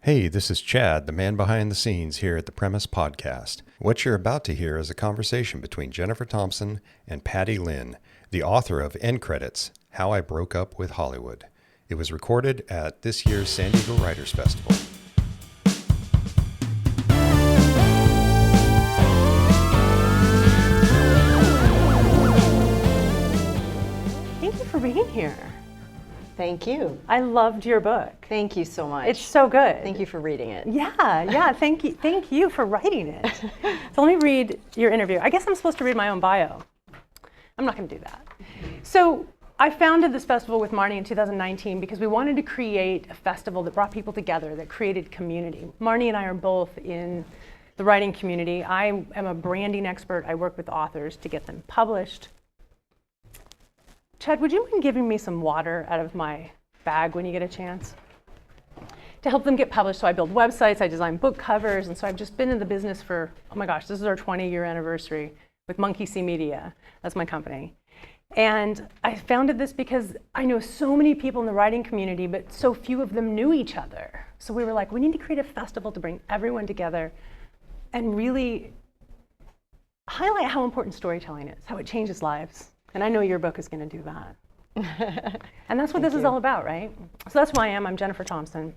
Hey, this is Chad, the man behind the scenes here at the Premise Podcast. What you're about to hear is a conversation between Jennifer Thompson and Patty Lynn, the author of End Credits, How I Broke Up with Hollywood. It was recorded at this year's San Diego Writers Festival. Thank you for being here. Thank you. I loved your book. Thank you so much. It's so good. Thank you for reading it. Yeah, thank you for writing it. So let me read your interview. I guess I'm supposed to read my own bio. I'm not going to do that. So I founded this festival with Marnie in 2019 because we wanted to create a festival that brought people together, that created community. Marnie and I are both in the writing community. I am a branding expert. I work with authors to get them published. Chad, would you mind giving me some water out of my bag when you get a chance? To help them get published. So I build websites, I design book covers, and so I've just been in the business for, oh my gosh, this is our 20-year anniversary with Monkey See Media. That's my company. And I founded this because I know so many people in the writing community, but so few of them knew each other. So we were like, we need to create a festival to bring everyone together and really highlight how important storytelling is, how it changes lives. And I know your book is going to do that. And that's what this is all about, right? So that's who I am. I'm Jennifer Thompson.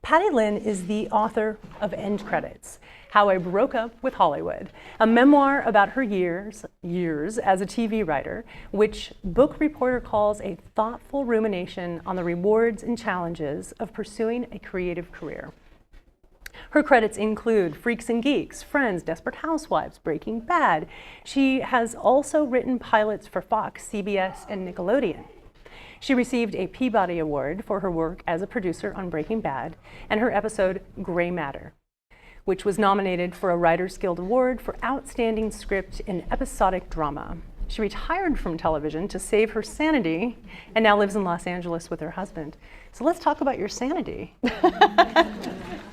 Patty Lynn is the author of End Credits, How I Broke Up with Hollywood, a memoir about her years as a TV writer, which Book Reporter calls a thoughtful rumination on the rewards and challenges of pursuing a creative career. Her credits include Freaks and Geeks, Friends, Desperate Housewives, Breaking Bad. She has also written pilots for Fox, CBS, and Nickelodeon. She received a Peabody Award for her work as a producer on Breaking Bad and her episode Gray Matter, which was nominated for a Writers Guild Award for Outstanding Script in Episodic Drama. She retired from television to save her sanity and now lives in Los Angeles with her husband. So let's talk about your sanity.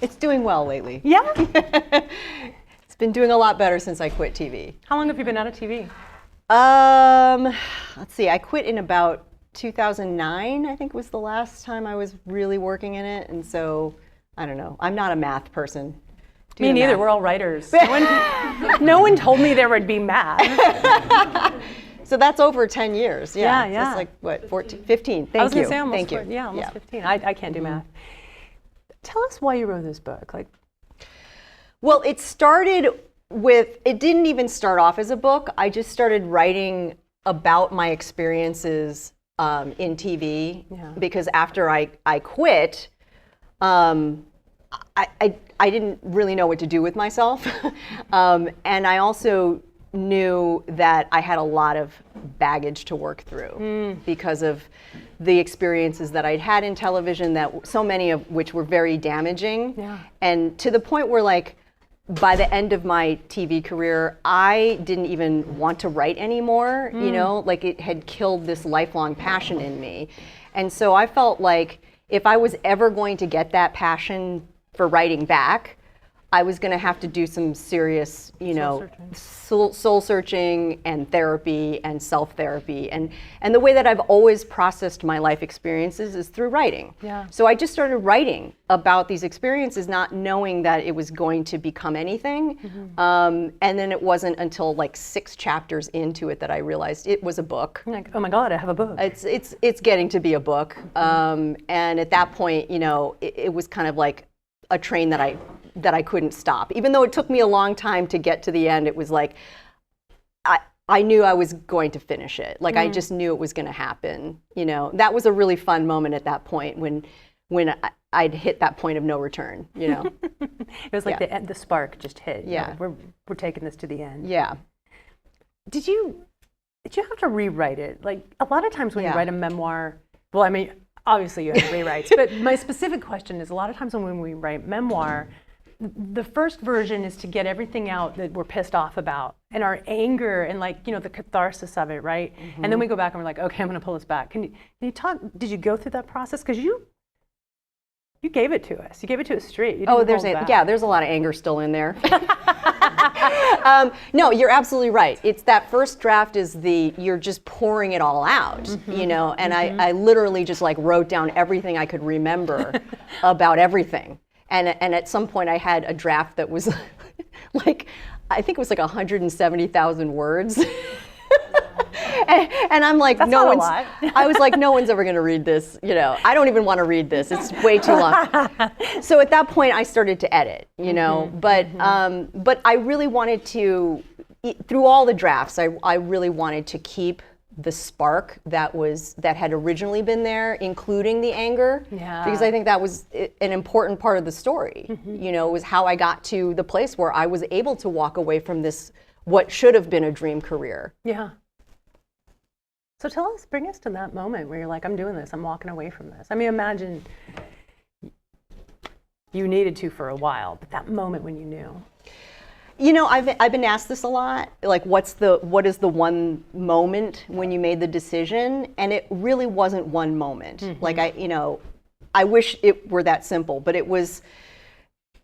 It's doing well lately. Yeah? It's been doing a lot better since I quit TV. How long have you been out of TV? Let's see, I quit in about 2009, I think was the last time I was really working in it. And so, I don't know, I'm not a math person. Me neither, we're all writers. No one told me there would be math. So that's over 10 years. Yeah. That's like, what, 14, 15? Thank you. I was going to say almost, Thank you. Almost 15. I can't do math. Tell us why you wrote this book. Well, it started with, it didn't even start off as a book. I just started writing about my experiences in TV because after I quit, I didn't really know what to do with myself. And I also knew that I had a lot of baggage to work through because of the experiences that I'd had in television, that so many of which were very damaging. Yeah. And to the point where, like, by the end of my TV career, I didn't even want to write anymore, you know, like it had killed this lifelong passion in me. And so I felt like if I was ever going to get that passion for writing back, I was going to have to do some serious, soul searching and therapy and self-therapy. And the way that I've always processed my life experiences is through writing. Yeah. So I just started writing about these experiences, not knowing that it was going to become anything. And then it wasn't until like 6 chapters into it that I realized it was a book. Like, oh my God, I have a book. It's getting to be a book. And at that point, it was kind of like a train that I couldn't stop. Even though it took me a long time to get to the end, it was like, I knew I was going to finish it. Like I just knew it was going to happen. That was a really fun moment at that point when I'd hit that point of no return, It was like the spark just hit. Yeah. We're taking this to the end. Yeah. Did you have to rewrite it? Like a lot of times when you write a memoir, well, I mean, obviously you have rewrites, but my specific question is a lot of times when we write memoir, the first version is to get everything out that we're pissed off about and our anger and the catharsis of it, right? And then we go back and we're like, okay, I'm going to pull this back. Can you talk, did you go through that process? Because you gave it to us. You gave it to us straight. There's a lot of anger still in there. No, you're absolutely right. It's that first draft is you're just pouring it all out, and I literally just like wrote down everything I could remember about everything. And at some point I had a draft that was like, I think it was like 170,000 words. And I'm like, That's no not a one's, lot. I was like, no one's ever going to read this. You know, I don't even want to read this. It's way too long. So at that point I started to edit, you know, but I really wanted to, through all the drafts, I really wanted to keep the spark that had originally been there, including the anger, because I think that was an important part of the story. You know, it was how I got to the place where I was able to walk away from this, what should have been a dream career. Yeah. So bring us to that moment where you're like, I'm doing this, I'm walking away from this. I mean, imagine you needed to for a while, but that moment when you knew. You know, I've been asked this a lot, like what is the one moment when you made the decision? And it really wasn't one moment. Like I wish it were that simple, but it was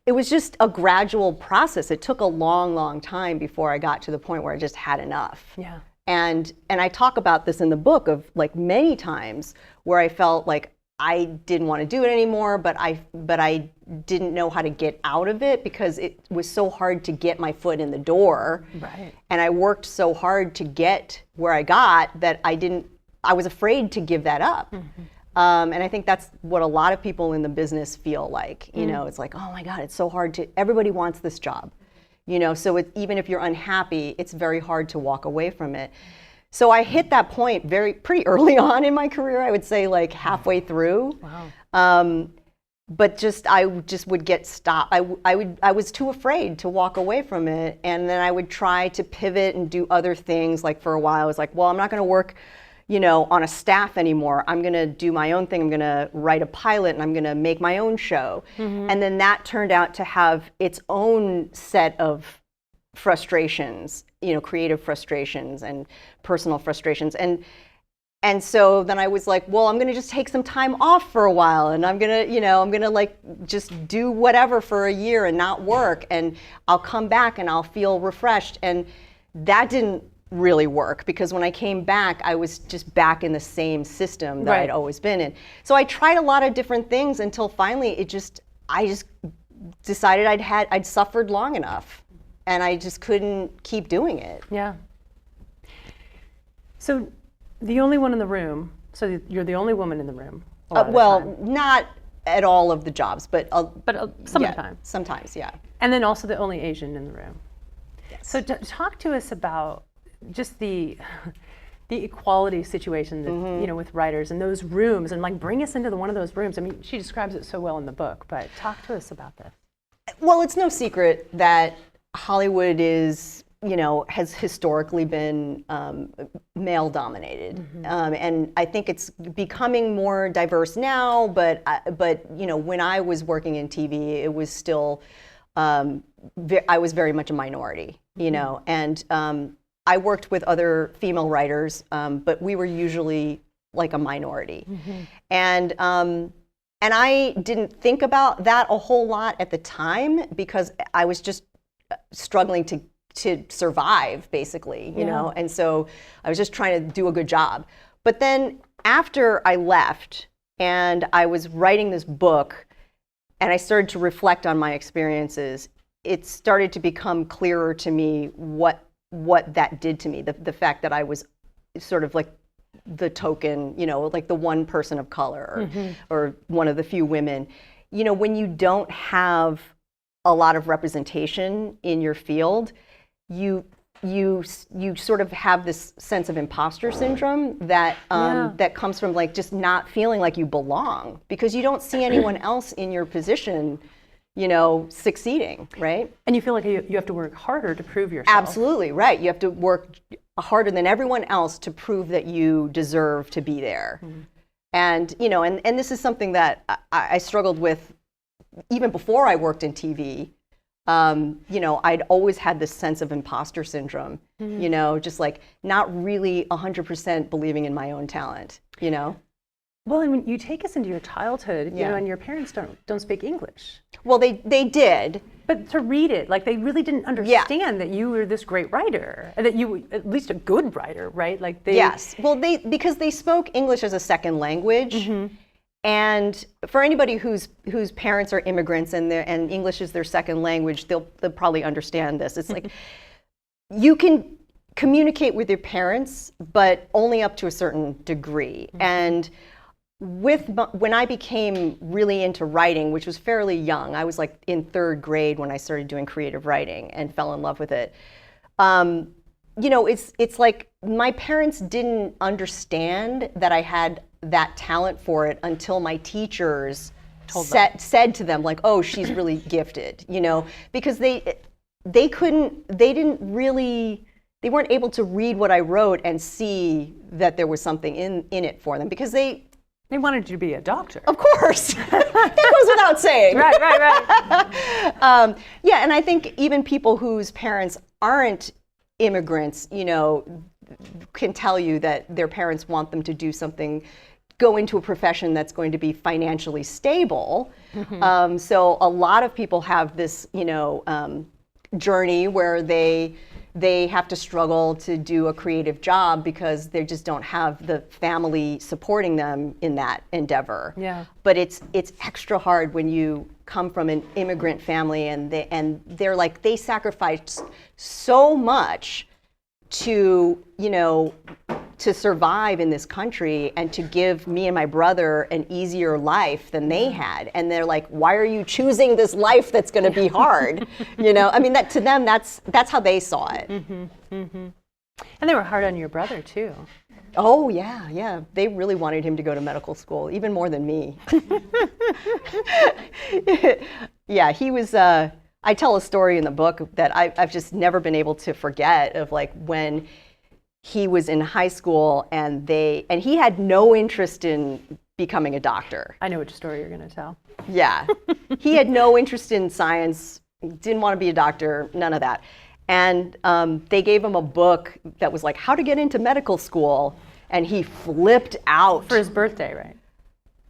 just a gradual process. It took a long, long time before I got to the point where I just had enough. Yeah. And I talk about this in the book of like many times where I felt like I didn't want to do it anymore, but I didn't know how to get out of it because it was so hard to get my foot in the door. Right. And I worked so hard to get where I got that I was afraid to give that up. And I think that's what a lot of people in the business feel like. You know, it's like, oh my God, it's so hard everybody wants this job. You know, so even if you're unhappy, it's very hard to walk away from it. So I hit that point pretty early on in my career, I would say like halfway through. Wow. But I just would get stopped. I was too afraid to walk away from it. And then I would try to pivot and do other things. Like for a while, I was like, well, I'm not going to work, you know, on a staff anymore. I'm going to do my own thing. I'm going to write a pilot and I'm going to make my own show. And then that turned out to have its own set of frustrations, you know, creative frustrations and personal frustrations. And so then I was like, well, I'm going to just take some time off for a while and I'm going to like just do whatever for a year and not work. And I'll come back and I'll feel refreshed. And that didn't really work because when I came back, I was just back in the same system that I'd always been in. So I tried a lot of different things until finally I just decided I'd suffered long enough. And I just couldn't keep doing it. Yeah. So the only one in the room, so you're the only woman in the room. Well, not at all of the jobs, but sometimes. Sometimes, yeah. And then also the only Asian in the room. Yes. So talk to us about just the equality situation that, you know, with writers in those rooms, and like bring us into one of those rooms. I mean, she describes it so well in the book, but talk to us about this. Well, it's no secret that Hollywood has historically been male dominated, and I think it's becoming more diverse now. But you know, when I was working in TV, it was still I was very much a minority. You know, and I worked with other female writers, but we were usually like a minority, and I didn't think about that a whole lot at the time because I was just struggling to survive, basically, you know, and so I was just trying to do a good job. But then after I left and I was writing this book and I started to reflect on my experiences, it started to become clearer to me what that did to me, the fact that I was sort of like the token, you know, like the one person of color or one of the few women. You know, when you don't have a lot of representation in your field, you sort of have this sense of imposter syndrome that that comes from like just not feeling like you belong because you don't see anyone else in your position, you know, succeeding, right? And you feel like you have to work harder to prove yourself. Absolutely, right. You have to work harder than everyone else to prove that you deserve to be there. And, you know, and this is something that I struggled with even before I worked in TV. You know, I'd always had this sense of imposter syndrome, you know, just like not really 100% believing in my own talent, you know? Well, and when you take us into your childhood, you know, and your parents don't speak English. Well, they did. But to read it, like they really didn't understand that you were this great writer, that you were at least a good writer, right? Like they. Yes. Well, because they spoke English as a second language, And for anybody whose parents are immigrants and English is their second language, they'll probably understand this. It's like you can communicate with your parents, but only up to a certain degree. And when I became really into writing, which was fairly young, I was like in 3rd grade when I started doing creative writing and fell in love with it. It's like my parents didn't understand that I had that talent for it until my teachers said to them, like, oh, she's really gifted, because they weren't able to read what I wrote and see that there was something in it for them, because they wanted you to be a doctor. Of course. That goes without saying. Right. Yeah, and I think even people whose parents aren't immigrants, can tell you that their parents want them to do something, go into a profession that's going to be financially stable. So a lot of people have this, journey where they have to struggle to do a creative job because they just don't have the family supporting them in that endeavor. Yeah. But it's extra hard when you come from an immigrant family and they're like, they sacrificed so much to survive in this country and to give me and my brother an easier life than they had. And they're like, why are you choosing this life that's going to be hard? That to them, that's how they saw it. And they were hard on your brother too. Oh yeah. They really wanted him to go to medical school, even more than me. Yeah, he was, I tell a story in the book that I've just never been able to forget, of like when he was in high school and he had no interest in becoming a doctor. I know which story you're going to tell. Yeah. He had no interest in science, didn't want to be a doctor, none of that. And they gave him a book that was like, how to get into medical school, and he flipped out. For his birthday, right?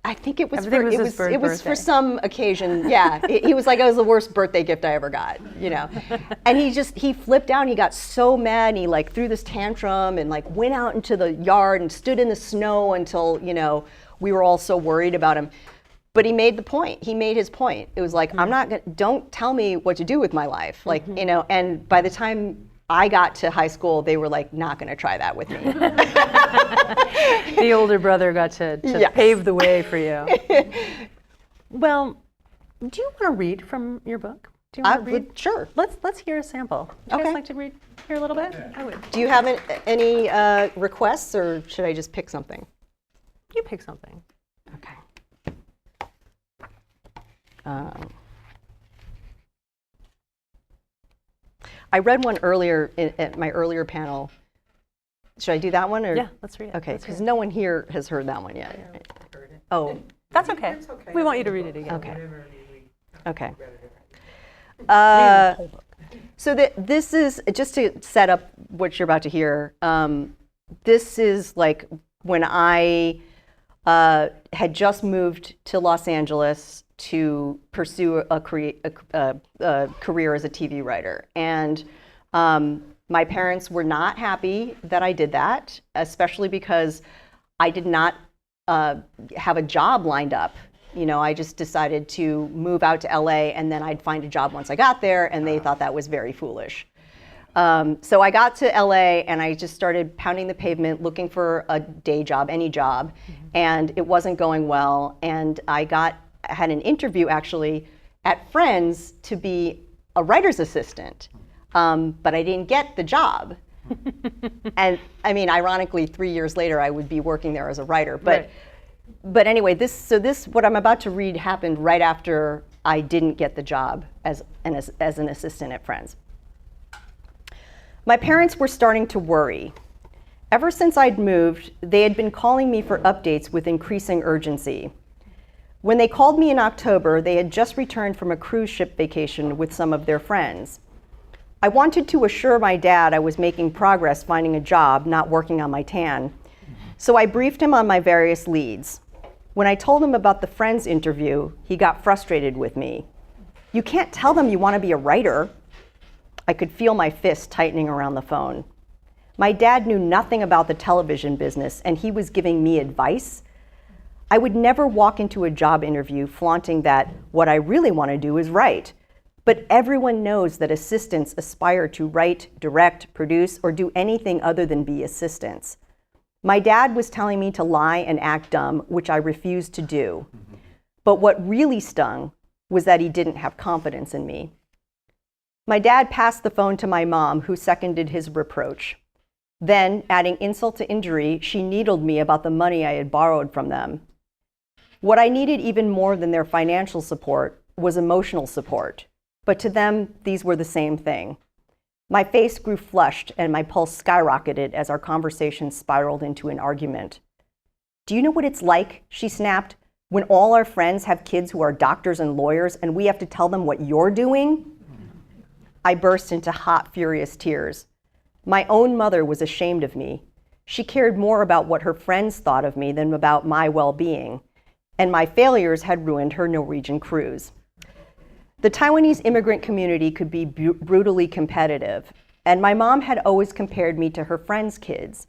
I think it was it was for some occasion. Yeah, he was like, it was the worst birthday gift I ever got, And he flipped out. And he got so mad. And he like threw this tantrum and like went out into the yard and stood in the snow until we were all so worried about him. But he made the point. He made his point. It was like, don't tell me what to do with my life, like And by the time I got to high school, they were like not going to try that with me. The older brother got to Yes. pave the way for you. Well, do you want to read from your book? Do you want to read? Sure. Let's hear a sample. Would you Okay. guys like to hear a little bit? I would. Do you have any requests, or should I just pick something? You pick something. Okay. I read one earlier at my earlier panel. Should I do that one? Or? Yeah, let's read it. Okay, Let's hear because it. no one here has heard that one yet. Oh, That's okay. We want you to read it again. okay. Okay. Read the whole book. So this is, just to set up what you're about to hear, this is like when I had just moved to Los Angeles to pursue a career as a TV writer. And my parents were not happy that I did that, especially because I did not have a job lined up. I just decided to move out to LA and then I'd find a job once I got there, and they thought that was very foolish. So I got to LA and I just started pounding the pavement looking for a day job, any job, and it wasn't going well. And I had an interview actually at Friends to be a writer's assistant, but I didn't get the job. And I mean, ironically, 3 years later, I would be working there as a writer. But anyway, this what I'm about to read happened right after I didn't get the job as an assistant at Friends. My parents were starting to worry. Ever since I'd moved, they had been calling me for updates with increasing urgency. When they called me in October, they had just returned from a cruise ship vacation with some of their friends. I wanted to assure my dad I was making progress finding a job, not working on my tan. So I briefed him on my various leads. When I told him about the Friends interview, he got frustrated with me. You can't tell them you want to be a writer. I could feel my fist tightening around the phone. My dad knew nothing about the television business, and he was giving me advice. I would never walk into a job interview flaunting that what I really want to do is write. But everyone knows that assistants aspire to write, direct, produce, or do anything other than be assistants. My dad was telling me to lie and act dumb, which I refused to do. But what really stung was that he didn't have confidence in me. My dad passed the phone to my mom, who seconded his reproach. Then, adding insult to injury, she needled me about the money I had borrowed from them. What I needed even more than their financial support was emotional support. But to them, these were the same thing. My face grew flushed and my pulse skyrocketed as our conversation spiraled into an argument. "Do you know what it's like," she snapped, "when all our friends have kids who are doctors and lawyers and we have to tell them what you're doing?" I burst into hot, furious tears. My own mother was ashamed of me. She cared more about what her friends thought of me than about my well-being, and my failures had ruined her Norwegian cruise. The Taiwanese immigrant community could be brutally competitive, and my mom had always compared me to her friends' kids.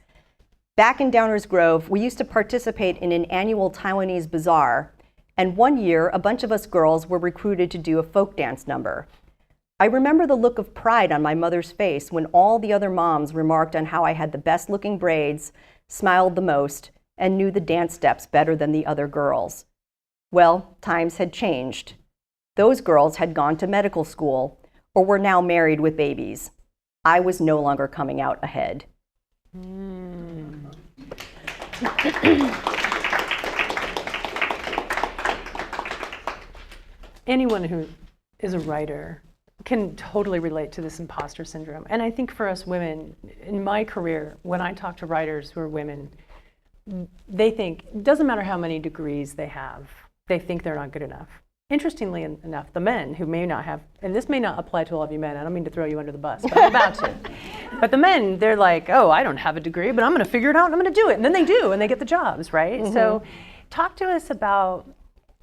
Back in Downers Grove, we used to participate in an annual Taiwanese bazaar, and one year, a bunch of us girls were recruited to do a folk dance number. I remember the look of pride on my mother's face when all the other moms remarked on how I had the best-looking braids, smiled the most, and knew the dance steps better than the other girls. Well, times had changed. Those girls had gone to medical school or were now married with babies. I was no longer coming out ahead. Anyone who is a writer can totally relate to this imposter syndrome. And I think for us women, in my career, when I talk to writers who are women, they think, it doesn't matter how many degrees they have, they think they're not good enough. Interestingly enough, the men who may not have, and this may not apply to all of you men, I don't mean to throw you under the bus, but I'm about to. But the men, they're like, oh, I don't have a degree, but I'm going to figure it out and I'm going to do it. And then they do, and they get the jobs, right? Mm-hmm. So talk to us about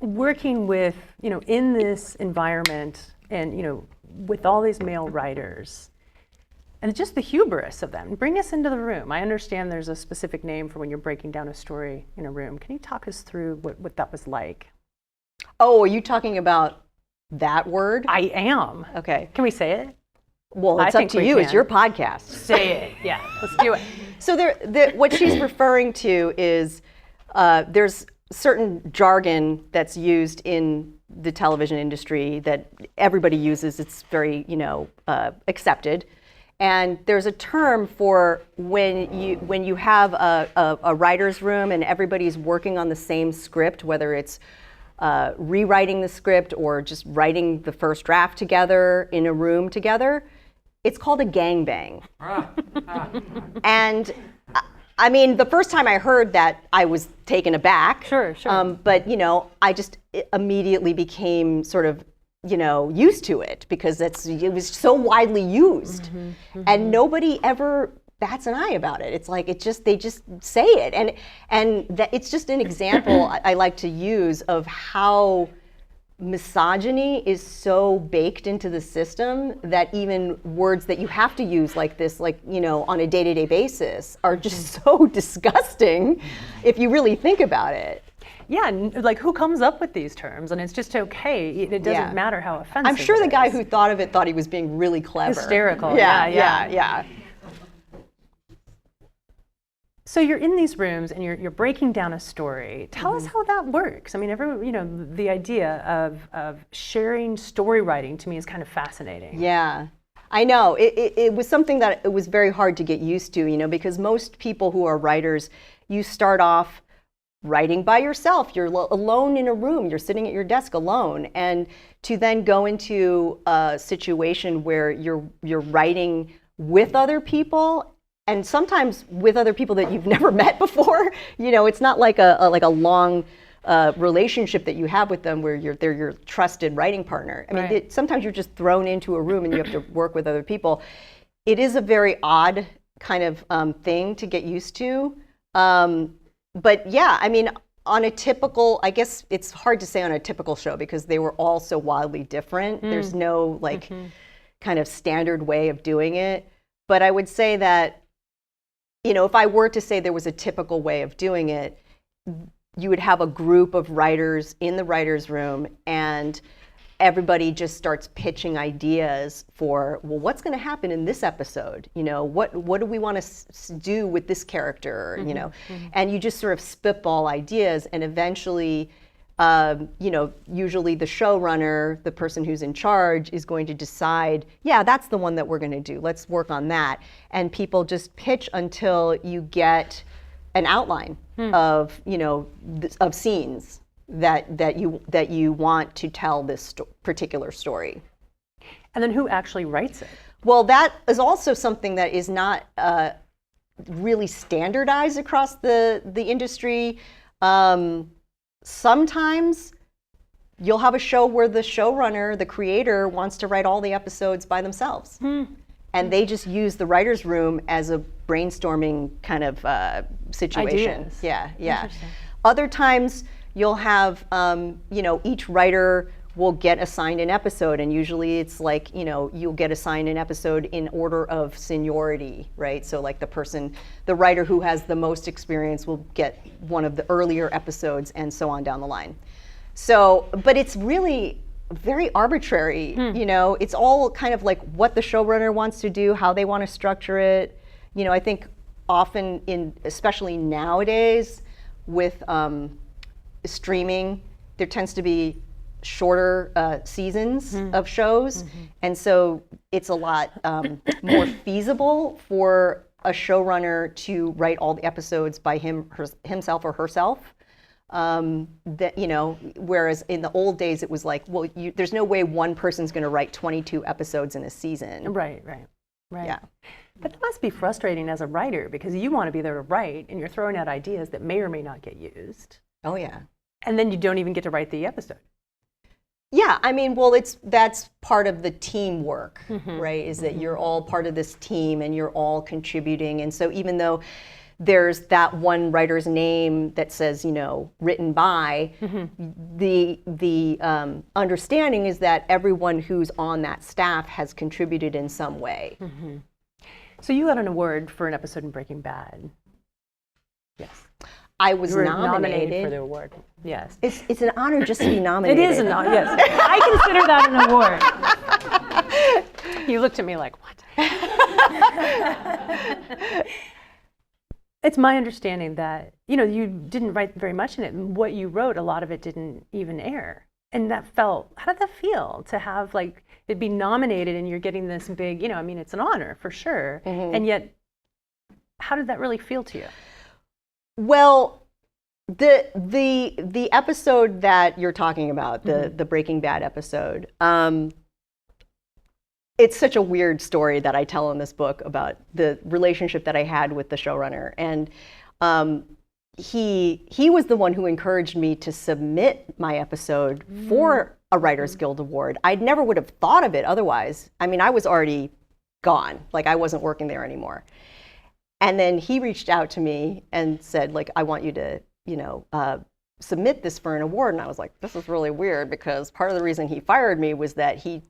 working with, in this environment and, with all these male writers and just the hubris of them. Bring us into the room. I understand there's a specific name for when you're breaking down a story in a room. Can you talk us through what that was like? Oh, are you talking about that word? I am. Okay. Can we say it? Well, it's up to you. It's your podcast. Say it. Yeah, let's do it. So what she's referring to is there's certain jargon that's used in the television industry that everybody uses. It's very, accepted. And there's a term for when you have a writer's room and everybody's working on the same script, whether it's rewriting the script or just writing the first draft together in a room together. It's called a gangbang. And I mean, the first time I heard that, I was taken aback. Sure. But, I just immediately became sort of, used to it because it was so widely used. Mm-hmm, mm-hmm. And nobody ever bats an eye about it. It's like, they just say it. And that it's just an example I like to use of how misogyny is so baked into the system that even words that you have to use like this, on a day-to-day basis are just so disgusting if you really think about it. Yeah, like who comes up with these terms? And it's just okay. It doesn't matter how offensive I'm sure the guy is. Who thought of it thought he was being really clever. Hysterical. Yeah. So you're in these rooms and you're breaking down a story. Tell us how that works. I mean, the idea of sharing story writing to me is kind of fascinating. Yeah, I know. It was something that it was very hard to get used to, because most people who are writers, you start off writing by yourself. You're alone in a room. You're sitting at your desk alone, and to then go into a situation where you're writing with other people. And sometimes with other people that you've never met before, it's not like a long relationship that you have with them where they're your trusted writing partner. I mean, right. Sometimes you're just thrown into a room and you have to work with other people. It is a very odd kind of thing to get used to. But yeah, I mean, on a typical, I guess it's hard to say on a typical show because they were all so wildly different. There's no kind of standard way of doing it. But I would say that, if I were to say there was a typical way of doing it, you would have a group of writers in the writer's room, and everybody just starts pitching ideas for, well, what's going to happen in this episode? You know, what do we want to do with this character? You know, and you just sort of spitball ideas, and eventually, you know, usually the showrunner, the person who's in charge, is going to decide, yeah, that's the one that we're going to do. Let's work on that. And people just pitch until you get an outline of, you know, of scenes that you want to tell this particular story. And then who actually writes it? Well, that is also something that is not really standardized across the industry. Sometimes you'll have a show where the showrunner, the creator, wants to write all the episodes by themselves. And they just use the writer's room as a brainstorming kind of situation. Ideas. Yeah. Other times you'll have, you know, each writer will get assigned an episode, and usually it's like, you know, you'll get assigned an episode in order of seniority, right? So like the writer who has the most experience will get one of the earlier episodes, and so on down the line. So, but it's really very arbitrary, you know, it's all kind of like what the showrunner wants to do, how they want to structure it. You know, I think often especially nowadays with streaming, there tends to be shorter seasons of shows, and so it's a lot more feasible for a showrunner to write all the episodes by himself or herself. That, you know, whereas in the old days it was like, well, there's no way one person's going to write 22 episodes in a season. Right. Yeah. But that must be frustrating as a writer, because you want to be there to write, and you're throwing out ideas that may or may not get used. Oh yeah. And then you don't even get to write the episode. Yeah, I mean, well, that's part of the teamwork, right? Is that you're all part of this team and you're all contributing. And so even though there's that one writer's name that says, you know, written by, the understanding is that everyone who's on that staff has contributed in some way. So you got an award for an episode in Breaking Bad. Yes. I was You were nominated for the award. Yes. It's an honor just to be nominated. It is an honor, yes. I consider that an award. You looked at me like, what? It's my understanding that, you know, you didn't write very much in it, and what you wrote, a lot of it didn't even air. And how did that feel to have, like, it be nominated and you're getting this big, you know, I mean, it's an honor for sure. And yet, how did that really feel to you? Well, the episode that you're talking about, the Breaking Bad episode, it's such a weird story that I tell in this book about the relationship that I had with the showrunner. And he was the one who encouraged me to submit my episode for a Writers Guild Award. I never would have thought of it otherwise. I mean, I was already gone. Like, I wasn't working there anymore. And then he reached out to me and said, like, I want you to, you know, submit this for an award. And I was like, this is really weird, because part of the reason he fired me was that he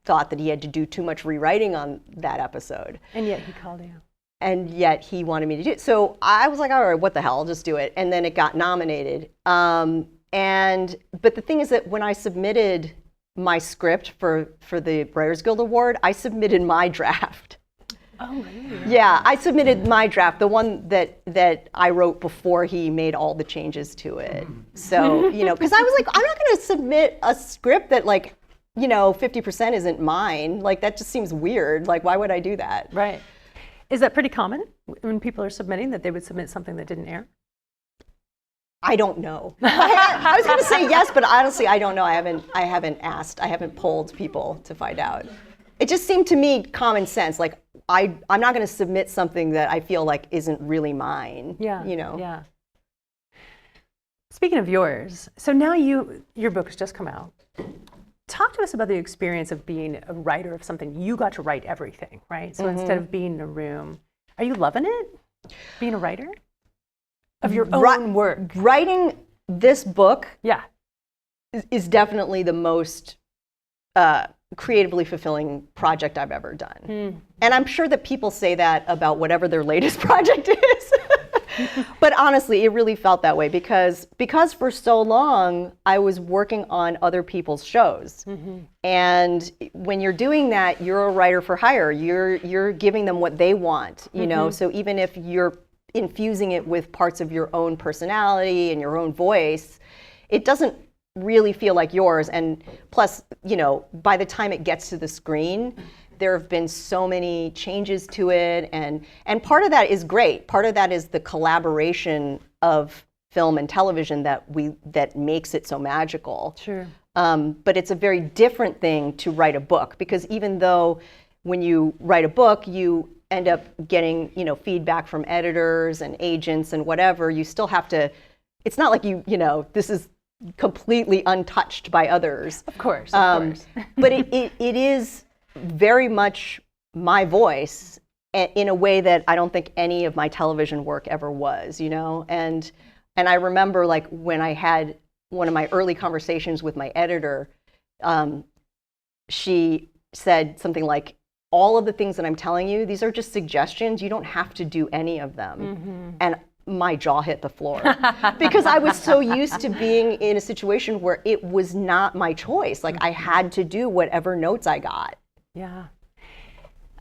thought that he had to do too much rewriting on that episode. And yet he called you. And yet he wanted me to do it. So I was like, all right, what the hell, I'll just do it. And then it got nominated. But the thing is that when I submitted my script for the Writers Guild Award, I submitted my draft. Oh, really? Yeah, I submitted my draft, the one that I wrote before he made all the changes to it. So, you know, because I was like, I'm not going to submit a script that, like, you know, 50% isn't mine. Like, that just seems weird. Like, why would I do that? Right. Is that pretty common when people are submitting, that they would submit something that didn't air? I don't know. I was going to say yes, but honestly, I don't know. I haven't asked. I haven't polled people to find out. It just seemed to me common sense. Like, I'm not going to submit something that I feel like isn't really mine. Yeah. You know. Yeah. Speaking of yours, so now your book has just come out. Talk to us about the experience of being a writer of something. You got to write everything, right? So instead of being in a room, are you loving it? Being a writer of your own work? Writing this book, yeah, is definitely the most creatively fulfilling project I've ever done. And I'm sure that people say that about whatever their latest project is. But honestly, it really felt that way because for so long I was working on other people's shows. And when you're doing that, you're a writer for hire. You're giving them what they want, you know. So even if you're infusing it with parts of your own personality and your own voice, it doesn't really feel like yours. And plus, you know, by the time it gets to the screen, there have been so many changes to it, and part of that is great. Part of that is the collaboration of film and television that makes it so magical. Sure. But it's a very different thing to write a book, because even though when you write a book, you end up getting, you know, feedback from editors and agents and whatever, you still have to, it's not like you know, this is completely untouched by others. Of course, but it is very much my voice in a way that I don't think any of my television work ever was, you know? And I remember, like, when I had one of my early conversations with my editor, she said something like, all of the things that I'm telling you, these are just suggestions. You don't have to do any of them. And my jaw hit the floor because I was so used to being in a situation where it was not my choice. Like, I had to do whatever notes I got. Yeah.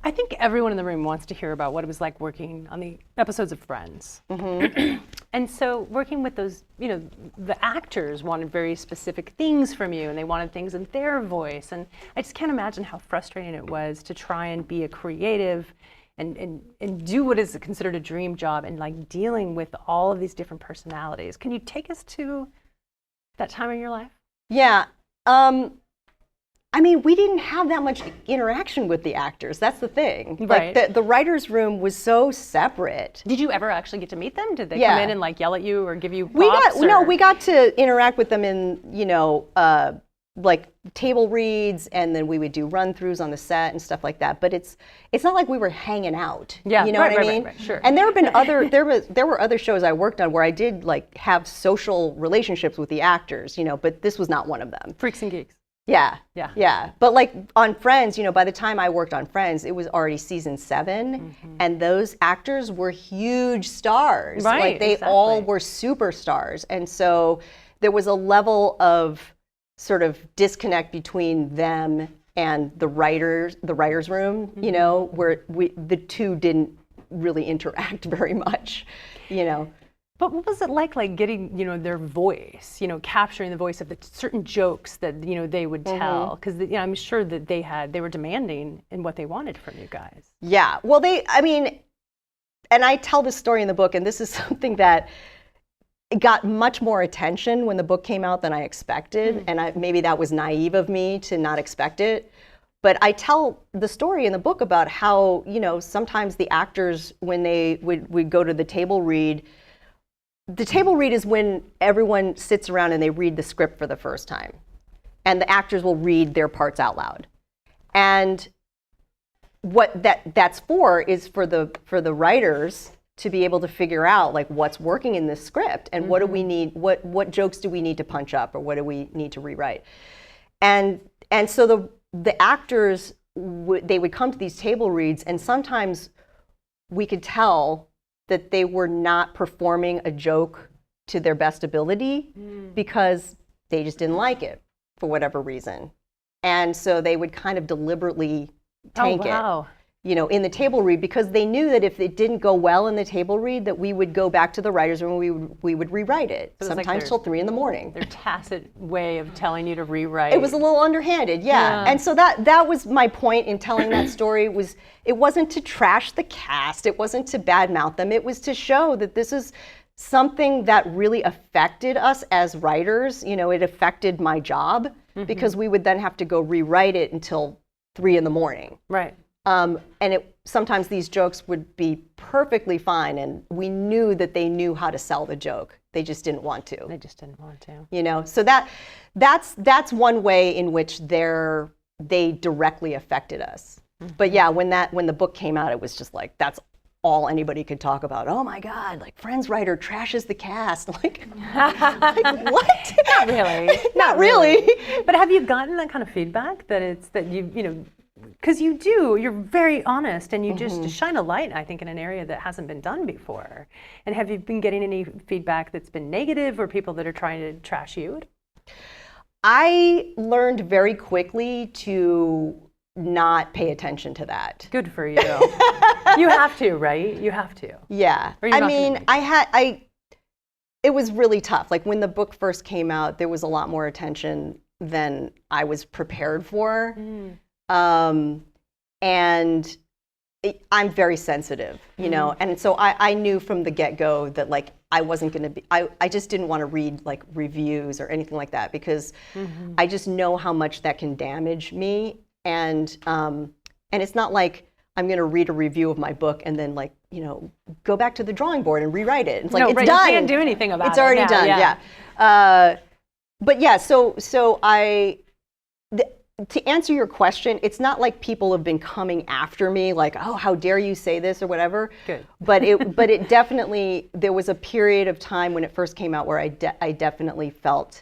I think everyone in the room wants to hear about what it was like working on the episodes of Friends. And so working with those, you know, the actors wanted very specific things from you, and they wanted things in their voice. And I just can't imagine how frustrating it was to try and be a creative and do what is considered a dream job, and like dealing with all of these different personalities. Can you take us to that time in your life? Yeah. I mean, we didn't have that much interaction with the actors. That's the thing. Right. Like, the writer's room was so separate. Did you ever actually get to meet them? Did they come in and like yell at you or give you props? We got to interact with them in, you know, like table reads, and then we would do run-throughs on the set and stuff like that. But it's not like we were hanging out. Yeah, you know what I mean? Right, sure. And there have been there were other shows I worked on where I did like have social relationships with the actors, you know, but this was not one of them. Freaks and Geeks. Yeah. But like on Friends, you know, by the time I worked on Friends, it was already season 7, and those actors were huge stars. Right, like they all were superstars. And so there was a level of sort of disconnect between them and the writers' room, you know, where the two didn't really interact very much, you know. But what was it like getting, you know, their voice, you know, capturing the voice of the certain jokes that, you know, they would tell? Because, you know, I'm sure that they were demanding in what they wanted from you guys. Yeah. Well, and I tell this story in the book, and this is something that got much more attention when the book came out than I expected. And maybe that was naive of me to not expect it. But I tell the story in the book about how, you know, sometimes the actors, when they would go to the table read is when everyone sits around and they read the script for the first time. And the actors will read their parts out loud. And what that's for is for the writers to be able to figure out like what's working in this script and what do we need, what jokes do we need to punch up, or what do we need to rewrite. And so the actors they would come to these table reads, and sometimes we could tell that they were not performing a joke to their best ability because they just didn't like it for whatever reason. And so they would kind of deliberately tank it, you know, in the table read, because they knew that if it didn't go well in the table read, that we would go back to the writer's room and we would rewrite it, sometimes till 3 a.m. Their tacit way of telling you to rewrite. It was a little underhanded, yeah. And so that was my point in telling that story. It wasn't to trash the cast, it wasn't to badmouth them, it was to show that this is something that really affected us as writers. You know, it affected my job because we would then have to go rewrite it until 3 a.m. Right. And sometimes these jokes would be perfectly fine, and we knew that they knew how to sell the joke. They just didn't want to. You know, so that's one way in which they directly affected us. But yeah, when the book came out, it was just like, that's all anybody could talk about. Oh my God, like Friends writer trashes the cast. Like what? Not really. Not really. But have you gotten that kind of feedback that you know, Because you're very honest, and you just shine a light, I think, in an area that hasn't been done before. And have you been getting any feedback that's been negative, or people that are trying to trash you? I learned very quickly to not pay attention to that. Good for you. You have to, right? You have to. Yeah. I mean, it was really tough. Like when the book first came out, there was a lot more attention than I was prepared for. And I'm very sensitive, you know, and so I knew from the get-go that like I wasn't going to be, I just didn't want to read like reviews or anything like that, because I just know how much that can damage me. And it's not like I'm going to read a review of my book and then like, you know, go back to the drawing board and rewrite it. It's like, it's done. You can't do anything about it. It's already done, yeah. But yeah, so to answer your question, it's not like people have been coming after me like, oh, how dare you say this or whatever. Good. But it definitely, there was a period of time when it first came out where I definitely felt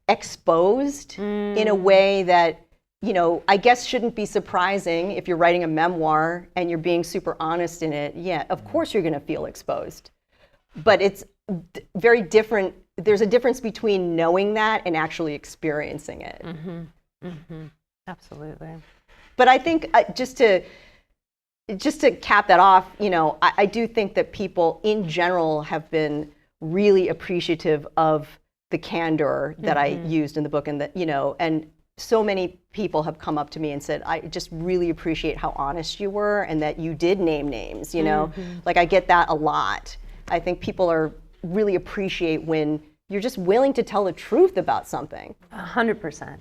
exposed in a way that, you know, I guess shouldn't be surprising if you're writing a memoir and you're being super honest in it. Yeah, of course you're going to feel exposed. But it's very different. There's a difference between knowing that and actually experiencing it. Absolutely. But I think just to cap that off, you know, I do think that people in general have been really appreciative of the candor that I used in the book, and that, you know, and so many people have come up to me and said, I just really appreciate how honest you were and that you did name names, you know, like I get that a lot. I think people really appreciate when you're just willing to tell the truth about something. 100%.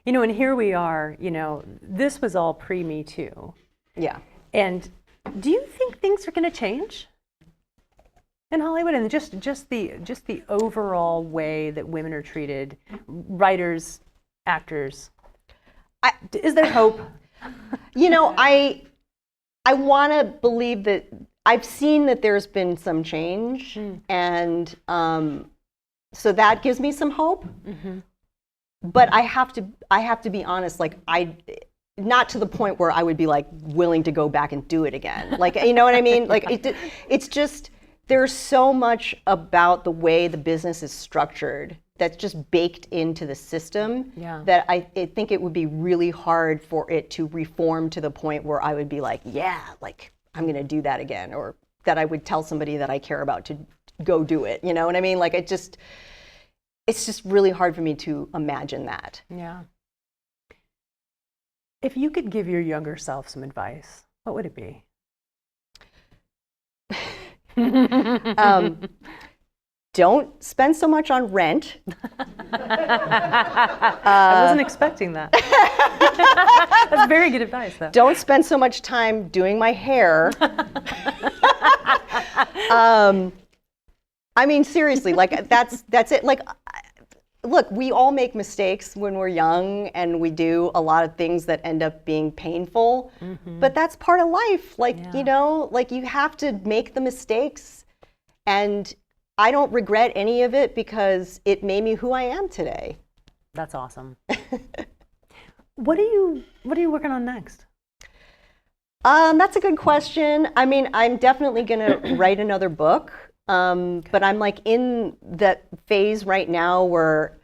You know, and here we are, you know, this was all pre-Me Too. Yeah. And do you think things are going to change in Hollywood? And just the overall way that women are treated, writers, actors. Is there hope? You know, I want to believe that I've seen that there's been some change, and so that gives me some hope. But I have to be honest, like not to the point where I would be like willing to go back and do it again. Like, you know what I mean? Like it's just, there's so much about the way the business is structured that's just baked into the system that I think it would be really hard for it to reform to the point where I would be like, yeah, like I'm going to do that again, or that I would tell somebody that I care about to go do it. You know what I mean? Like it's just really hard for me to imagine that. Yeah. If you could give your younger self some advice, what would it be? Don't spend so much on rent. I wasn't expecting that. That's very good advice, though. Don't spend so much time doing my hair. I mean, seriously, like that's it. Like, look, we all make mistakes when we're young, and we do a lot of things that end up being painful. But that's part of life. Like, you know, like you have to make the mistakes, and I don't regret any of it because it made me who I am today. That's awesome. What are you working on next? That's a good question. I mean, I'm definitely gonna write another book. But I'm like in that phase right now where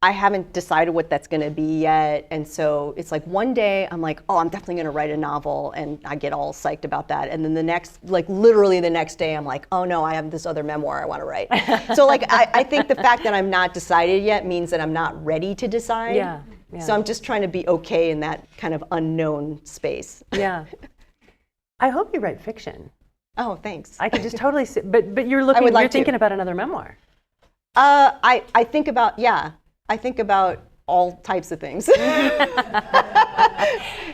I haven't decided what that's going to be yet. And so it's like one day I'm like, oh, I'm definitely going to write a novel, and I get all psyched about that. And then the next, like literally the next day, I'm like, oh no, I have this other memoir I want to write. So like, I think the fact that I'm not decided yet means that I'm not ready to decide. Yeah. So I'm just trying to be okay in that kind of unknown space. Yeah. I hope you write fiction. Oh, thanks. I could just totally see, but you're thinking about another memoir. I think about, I think about all types of things.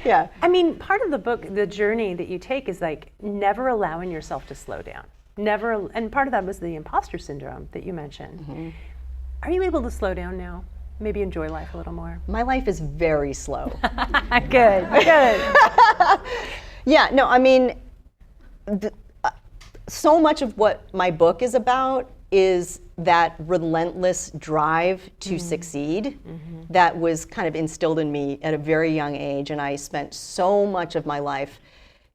Yeah. I mean, part of the book, the journey that you take is like never allowing yourself to slow down. And part of that was the imposter syndrome that you mentioned. Are you able to slow down now? Maybe enjoy life a little more? My life is very slow. Good. Yeah, no, I mean, so much of what my book is about is that relentless drive to succeed that was kind of instilled in me at a very young age. And I spent so much of my life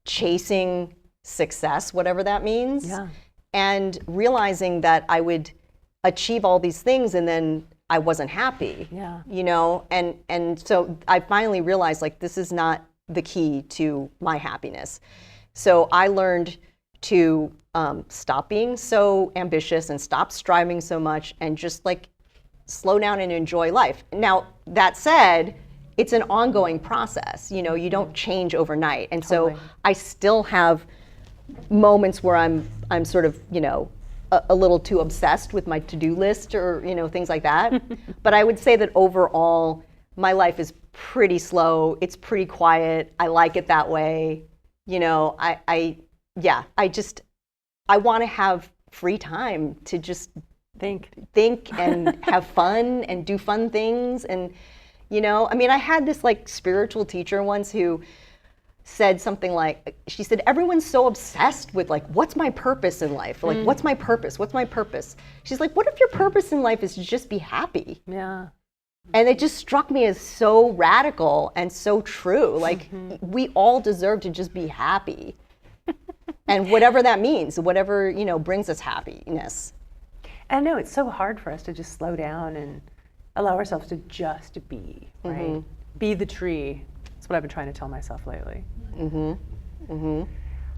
chasing success, whatever that means, and realizing that I would achieve all these things and then I wasn't happy, you know? And so I finally realized, like, this is not the key to my happiness. So I learned to stop being so ambitious and stop striving so much and just like slow down and enjoy life. Now, that said, it's an ongoing process. You know, you don't change overnight. And so I still have moments where I'm sort of, you know, a little too obsessed with my to-do list or, you know, things like that. But I would say that overall, my life is pretty slow. It's pretty quiet. I like it that way. You know, I want to have free time to just think and have fun and do fun things. And, you know, I mean, I had this like spiritual teacher once who said something like, she said, everyone's so obsessed with like, what's my purpose in life? Like, what's my purpose? What's my purpose? She's like, what if your purpose in life is to just be happy? Yeah. And it just struck me as so radical and so true. Like, we all deserve to just be happy. And whatever that means, whatever, you know, brings us happiness. I know it's so hard for us to just slow down and allow ourselves to just be, right? Be the tree. That's what I've been trying to tell myself lately.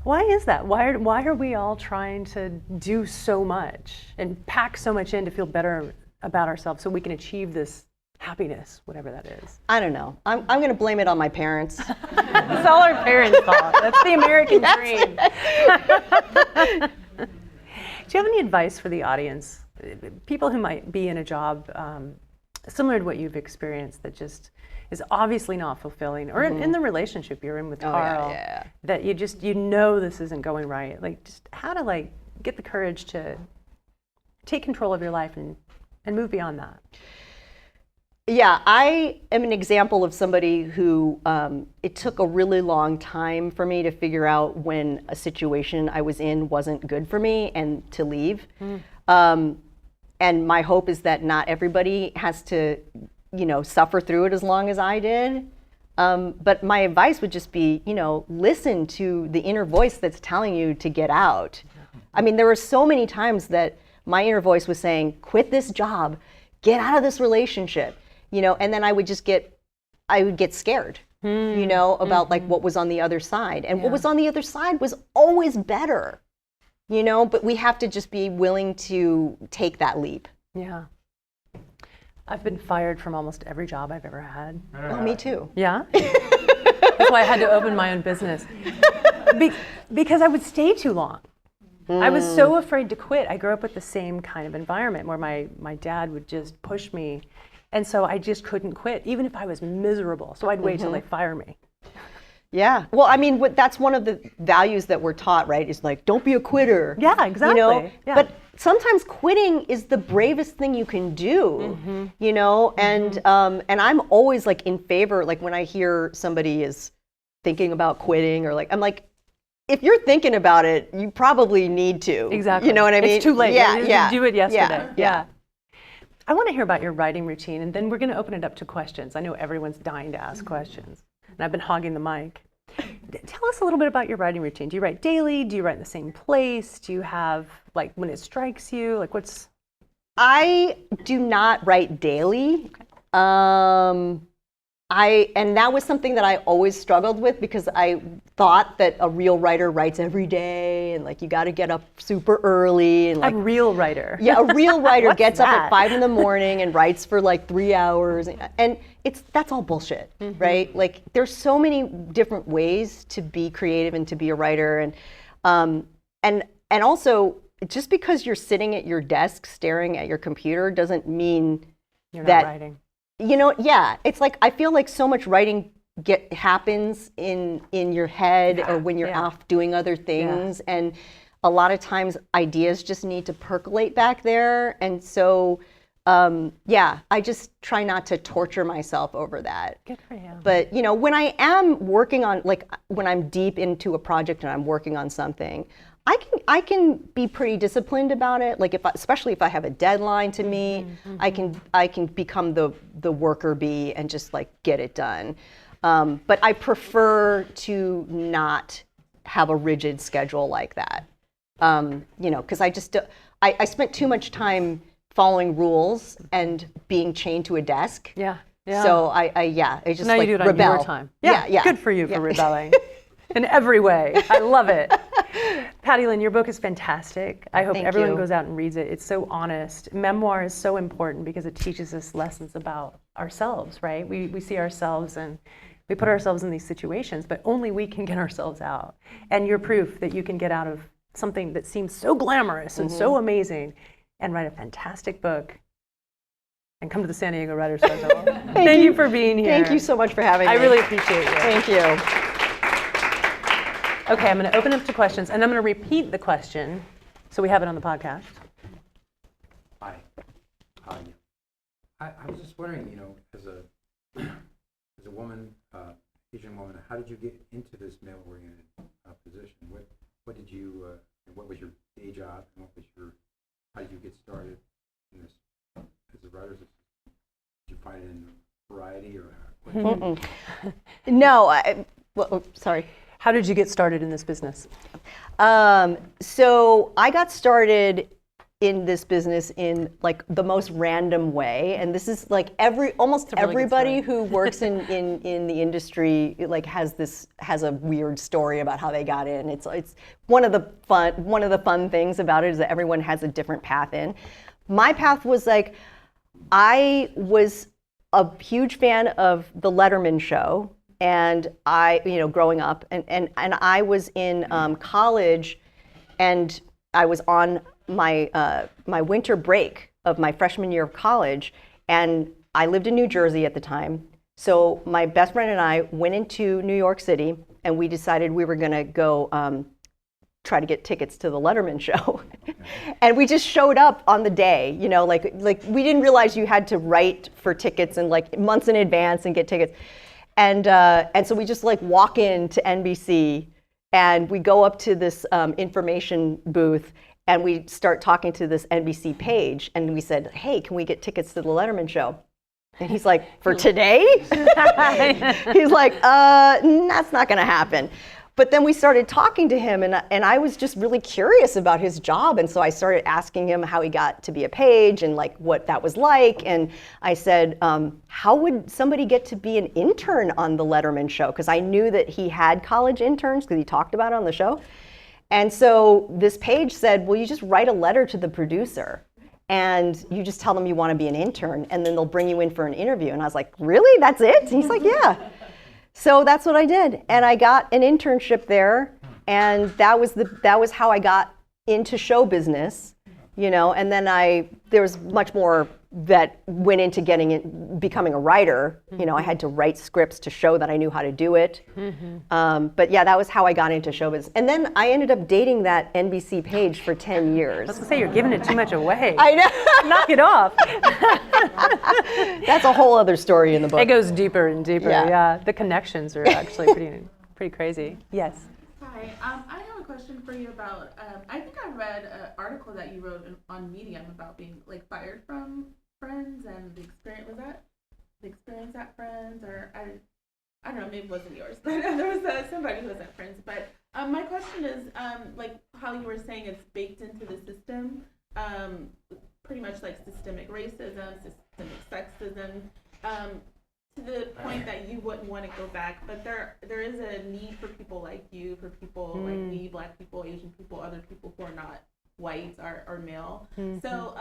Why is that? Why are we all trying to do so much and pack so much in to feel better about ourselves so we can achieve this happiness, whatever that is? I don't know. I'm going to blame it on my parents. It's all our parents' fault. That's the American dream. Do you have any advice for the audience? People who might be in a job similar to what you've experienced that just is obviously not fulfilling, or in the relationship you're in with Carl, that you know this isn't going right. Like, just how to like get the courage to take control of your life and move beyond that. Yeah, I am an example of somebody who it took a really long time for me to figure out when a situation I was in wasn't good for me and to leave. And my hope is that not everybody has to, you know, suffer through it as long as I did. But my advice would just be, you know, listen to the inner voice that's telling you to get out. I mean, there were so many times that my inner voice was saying, quit this job, get out of this relationship. You know, and then I would get scared, you know, about like what was on the other side. And what was on the other side was always better, you know, but we have to just be willing to take that leap. Yeah. I've been fired from almost every job I've ever had. Oh, me too. Yeah? That's why I had to open my own business. Because I would stay too long. I was so afraid to quit. I grew up with the same kind of environment where my dad would just push me. And so I just couldn't quit, even if I was miserable. So I'd wait till they fire me. Yeah. Well, I mean, that's one of the values that we're taught, right? Is like, don't be a quitter. Yeah, exactly. You know? Yeah. But sometimes quitting is the bravest thing you can do, you know? And I'm always like in favor, like when I hear somebody is thinking about quitting or like, I'm like, if you're thinking about it, you probably need to. Exactly. You know what I mean? It's too late. Yeah. Do it yesterday. Yeah. I want to hear about your writing routine, and then we're going to open it up to questions. I know everyone's dying to ask questions, and I've been hogging the mic. Tell us a little bit about your writing routine. Do you write daily? Do you write in the same place? Do you have, like, when it strikes you? Like, what's... I do not write daily. Okay. And that was something that I always struggled with because I thought that a real writer writes every day and like you got to get up super early and like a real writer. Yeah, a real writer gets up at 5 a.m. and writes for like 3 hours, and that's all bullshit, right? Like there's so many different ways to be creative and to be a writer, and also just because you're sitting at your desk staring at your computer doesn't mean you're that not writing. You know, yeah, it's like I feel like so much writing happens in your head or when you're off doing other things, and a lot of times ideas just need to percolate back there, and so I just try not to torture myself over that. Good for you. But you know, when I am working on, like when I'm deep into a project and I'm working on something, I can be pretty disciplined about it. Like especially if I have a deadline to meet, I can become the worker bee and just like get it done. But I prefer to not have a rigid schedule like that. Because I spent too much time following rules and being chained to a desk. Yeah. So I just now like you do it rebel. on your time. Yeah. Good for you for rebelling in every way. I love it. Patty Lynn, your book is fantastic. I hope Thank everyone you. goes out and reads it. It's so honest. Memoir is so important because it teaches us lessons about ourselves, right? We see ourselves and we put ourselves in these situations, but only we can get ourselves out. And you're proof that you can get out of something that seems so glamorous and so amazing and write a fantastic book and come to the San Diego Writers Festival. Thank you for being here. Thank you so much for having me. I really appreciate you. Thank you. Okay, I'm going to open up to questions, and I'm going to repeat the question so we have it on the podcast. Hi. I was just wondering, as a woman, Asian woman, how did you get into this male-oriented position? What did you? What was your day job? And how did you get started in this as a writer? Did you find it in Variety or? No, sorry. How did you get started in this business? So I got started in this business in like the most random way, and this is like almost really everybody who works in the industry like has a weird story about how they got in. It's one of the fun things about it is that everyone has a different path in. My path was like I was a huge fan of the Letterman show. And I, growing up, and I was in college, and I was on my winter break of my freshman year of college, and I lived in New Jersey at the time. So my best friend and I went into New York City, and we decided we were going to go try to get tickets to the Letterman show. And we just showed up on the day, like we didn't realize you had to write for tickets and like months in advance and get tickets. And so we just like walk into NBC and we go up to this information booth and we start talking to this NBC page and we said, hey, can we get tickets to the Letterman show? And he's like, for today? He's like, that's not gonna happen. But then we started talking to him and I was just really curious about his job. And so I started asking him how he got to be a page and like what that was like. And I said, how would somebody get to be an intern on the Letterman show? Because I knew that he had college interns because he talked about it on the show. And so this page said, well, you just write a letter to the producer and you just tell them you want to be an intern and then they'll bring you in for an interview. And I was like, really? That's it? And he's like, yeah. So that's what I did, and I got an internship there, and that was how I got into show business, And then there was much more that went into becoming a writer. I had to write scripts to show that I knew how to do it. But yeah, that was how I got into show business. And then I ended up dating that NBC page for 10 years. I was gonna say you're giving it too much away. I know. Knock it off. That's a whole other story in the book. It goes deeper and deeper. Yeah. The connections are actually pretty crazy. Yes. Hi, I have a question for you about, I think I read an article that you wrote on Medium about being like fired from Friends and the experience, was that the experience at Friends, or I don't know, maybe it wasn't yours, but there was somebody who was at Friends. But my question is, like how you were saying it's baked into the system, pretty much like systemic racism, systemic sexism, to the point that you wouldn't want to go back, but there is a need for people like you, for people like me, Black people, Asian people, other people who are not white or male. So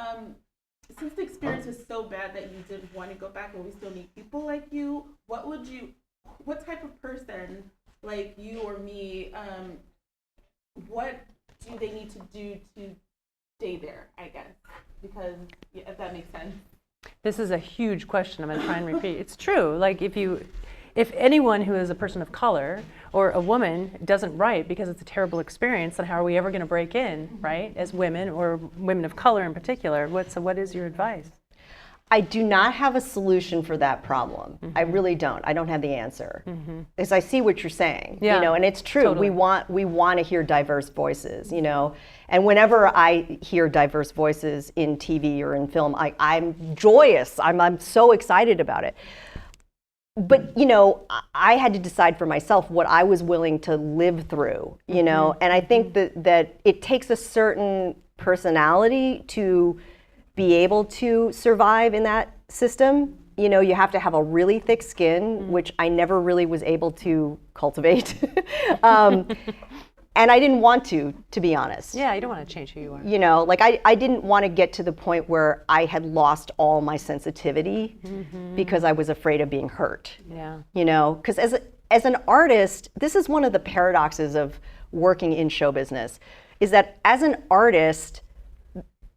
since the experience is so bad that you didn't want to go back and we still need people like you, what type of person like you or me, what do they need to do to stay there, I guess? Because if that makes sense. This is a huge question. I'm going to try and repeat. It's true. Like if anyone who is a person of color or a woman doesn't write because it's a terrible experience, then how are we ever going to break in, right? As women or women of color in particular, what is your advice? I do not have a solution for that problem. I really don't. I don't have the answer. Because I see what you're saying, Yeah, you know, and it's true. totally. We want to hear diverse voices, you know. And whenever I hear diverse voices in TV or in film, I'm joyous. I'm so excited about it. But, you know, I had to decide for myself what I was willing to live through, you know. And I think that it takes a certain personality to be able to survive in that system. You know, you have to have a really thick skin, which I never really was able to cultivate. And I didn't want to be honest. Yeah, you don't want to change who you are. You know, like I didn't want to get to the point where I had lost all my sensitivity because I was afraid of being hurt. Yeah. You know, because as an artist, this is one of the paradoxes of working in show business, is that as an artist,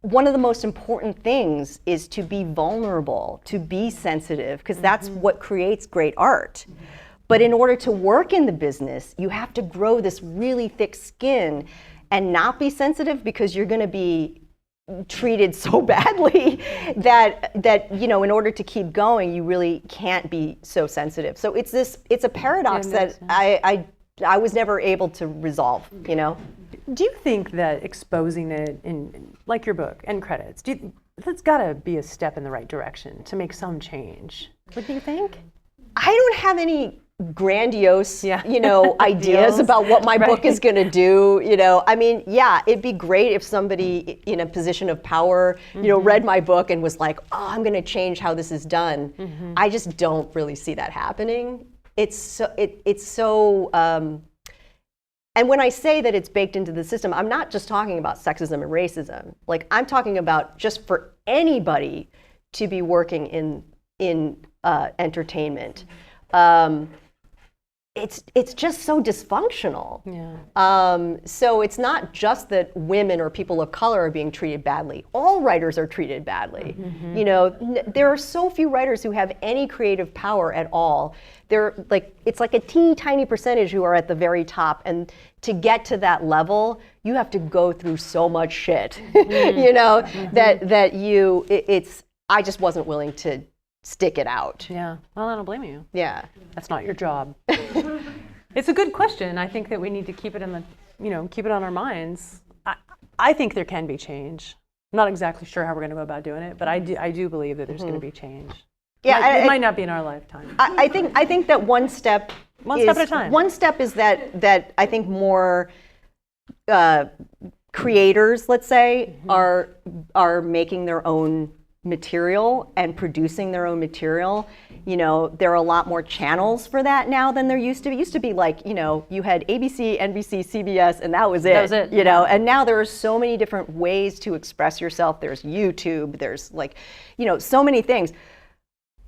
one of the most important things is to be vulnerable, to be sensitive, because that's what creates great art. But in order to work in the business, you have to grow this really thick skin and not be sensitive, because you're going to be treated so badly that you know, in order to keep going, you really can't be so sensitive. So it's a paradox that I was never able to resolve, you know. Do you think that exposing it in, like your book, end credits, that's got to be a step in the right direction to make some change? What do you think? I don't have any grandiose, you know, ideas Ideals. about what my book is going to do. You know, I mean, yeah, it'd be great if somebody in a position of power, you know, read my book and was like, oh, I'm going to change how this is done. I just don't really see that happening. It's so. And when I say that it's baked into the system, I'm not just talking about sexism and racism. Like, I'm talking about just for anybody to be working in entertainment. It's just so dysfunctional. Yeah. So it's not just that women or people of color are being treated badly. All writers are treated badly. You know, there are so few writers who have any creative power at all. It's like a teeny tiny percentage who are at the very top, and to get to that level, you have to go through so much shit. You know, I just wasn't willing to stick it out. Yeah. Well, I don't blame you. Yeah. That's not your job. It's a good question. I think that we need to keep it keep it on our minds. I think there can be change. I'm not exactly sure how we're going to go about doing it, but I do believe that there's going to be change. Yeah, it might not be in our lifetime. I think that one step at a time. One step is that I think more creators, let's say, are making their own material and producing their own material. You know, there are a lot more channels for that now than there used to be. It used to be like, you know, you had ABC, NBC, CBS, and that was it. That was it. You know, and now there are so many different ways to express yourself. There's YouTube, there's like, you know, so many things.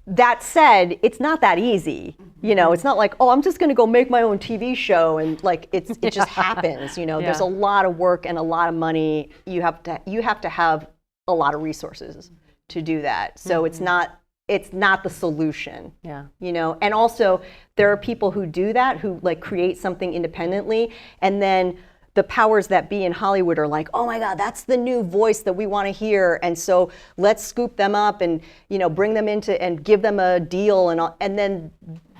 That said, it's not that easy. You know, it's not like, oh, I'm just going to go make my own TV show and like it just happens. You know, there's a lot of work and a lot of money. You have to have a lot of resources to do that. So it's not the solution. Yeah. You know, and also there are people who do that, who like create something independently, and then the powers that be in Hollywood are like, oh my God, that's the new voice that we want to hear, and so let's scoop them up and, you know, bring them into and give them a deal, and then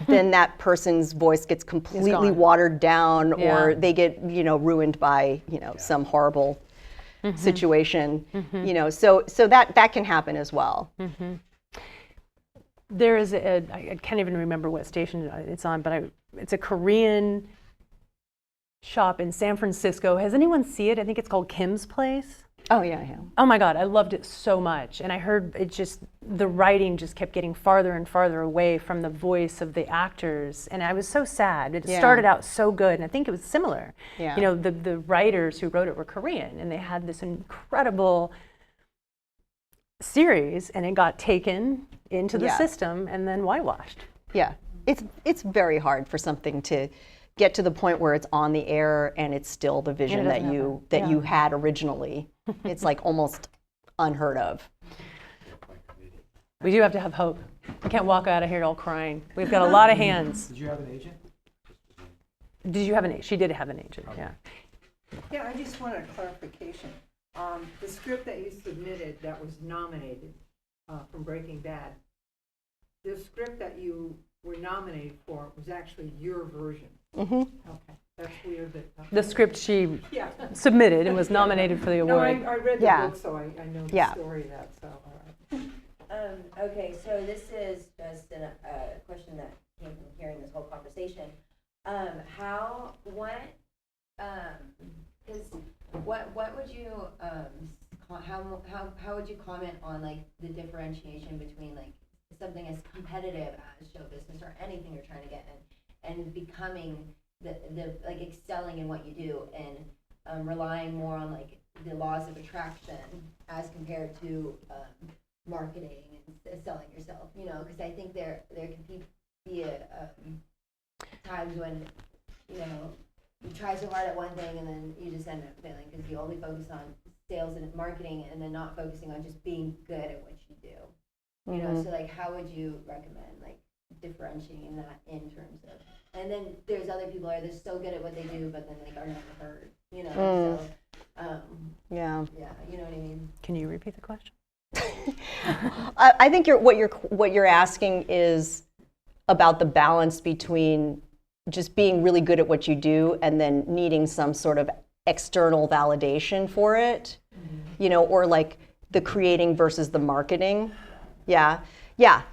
that person's voice gets completely watered down, or they get, you know, ruined by, you know, some horrible situation. You know, so that can happen as well. There is I can't even remember what station it's on, but it's a Korean shop in San Francisco. Has anyone seen it? I think it's called Kim's Place. Oh yeah. Oh my God, I loved it so much. And I heard the writing just kept getting farther and farther away from the voice of the actors. And I was so sad. It started out so good, and I think it was similar. Yeah. You know, the writers who wrote it were Korean, and they had this incredible series, and it got taken into the system and then whitewashed. Yeah, it's very hard for something to get to the point where it's on the air and it's still the vision that you had originally. It's like almost unheard of. We do have to have hope. We can't walk out of here all crying. We've got a lot of hands. Did you have an agent? Did you have an agent? She did have an agent, Okay. yeah. Yeah, I just want a clarification. The script that you submitted that was nominated, from Breaking Bad, the script that you were nominated for was actually your version. Mm-hmm. Okay, that's weird. The script she Yeah. submitted and was nominated for the No, award. I read the Yeah. book, so I know the Yeah. story of that. So, all right. Okay, so this is just a question that came from hearing this whole conversation. What would you, how would you comment on like the differentiation between like something as competitive as show business or anything you're trying to get in, and becoming the like excelling in what you do and relying more on like the laws of attraction as compared to marketing and selling yourself, you know, because I think there can be times when, you know, you try so hard at one thing and then you just end up failing because you only focus on sales and marketing and then not focusing on just being good at what you do. You know, so like how would you recommend like differentiating that in terms of, and then there's other people who are just so good at what they do but then like are never heard, you know, so Yeah. you know what I mean? Can you repeat the question? I think what you're asking is about the balance between just being really good at what you do and then needing some sort of external validation for it, you know, or like the creating versus the marketing. Yeah,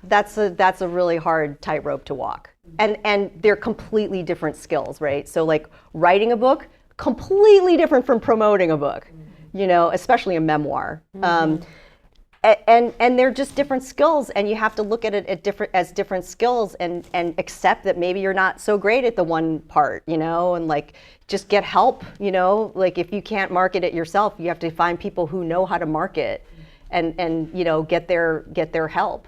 that's a really hard tightrope to walk, and they're completely different skills, right? So like writing a book, completely different from promoting a book, you know, especially a memoir. And they're just different skills, and you have to look at it as different skills and accept that maybe you're not so great at the one part, you know, and like just get help, you know, like if you can't market it yourself, you have to find people who know how to market and you know, get their help.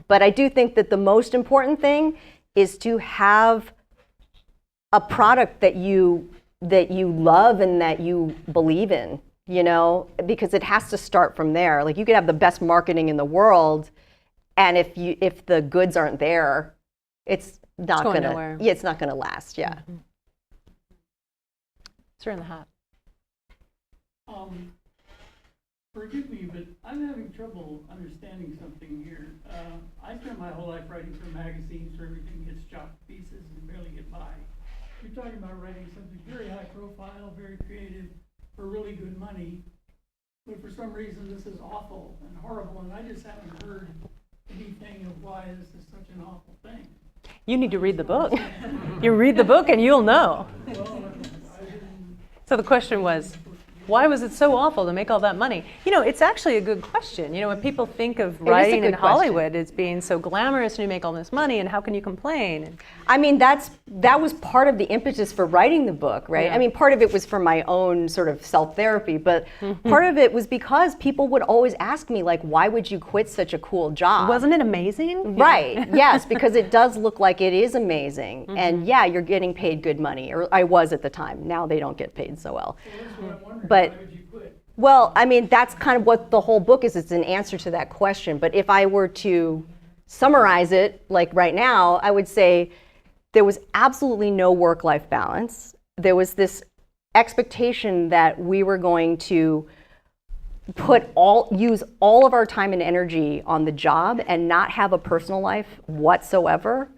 But I do think that the most important thing is to have a product that you love and that you believe in. You know, because it has to start from there. Like you could have the best marketing in the world, and if the goods aren't there, it's not gonna. Yeah, it's not gonna last. Yeah. Sir in the hat. Forgive me, but I'm having trouble understanding something here. I spent my whole life writing for magazines where everything gets chopped to pieces and barely get by. You're talking about writing something very high profile, very creative, for really good money, but for some reason this is awful and horrible, and I just haven't heard anything of why this is such an awful thing. You need to read the book. You read the book and you'll know. Well, I didn't. So the question was, why was it so awful to make all that money? You know, it's actually a good question. You know, when people think of writing in Hollywood as being so glamorous and you make all this money and how can you complain? I mean, that was part of the impetus for writing the book, right? Yeah. I mean, part of it was for my own sort of self-therapy, but part of it was because people would always ask me, like, why would you quit such a cool job? Wasn't it amazing? Right, yes, because it does look like it is amazing. And yeah, you're getting paid good money, or I was at the time. Now they don't get paid so well. So that's what I'm wondering. But Why would you quit? well, I mean, that's kind of what the whole book is. It's an answer to that question. But if I were to summarize it, like right now, I would say there was absolutely no work-life balance. There was this expectation that we were going to use all of our time and energy on the job and not have a personal life whatsoever.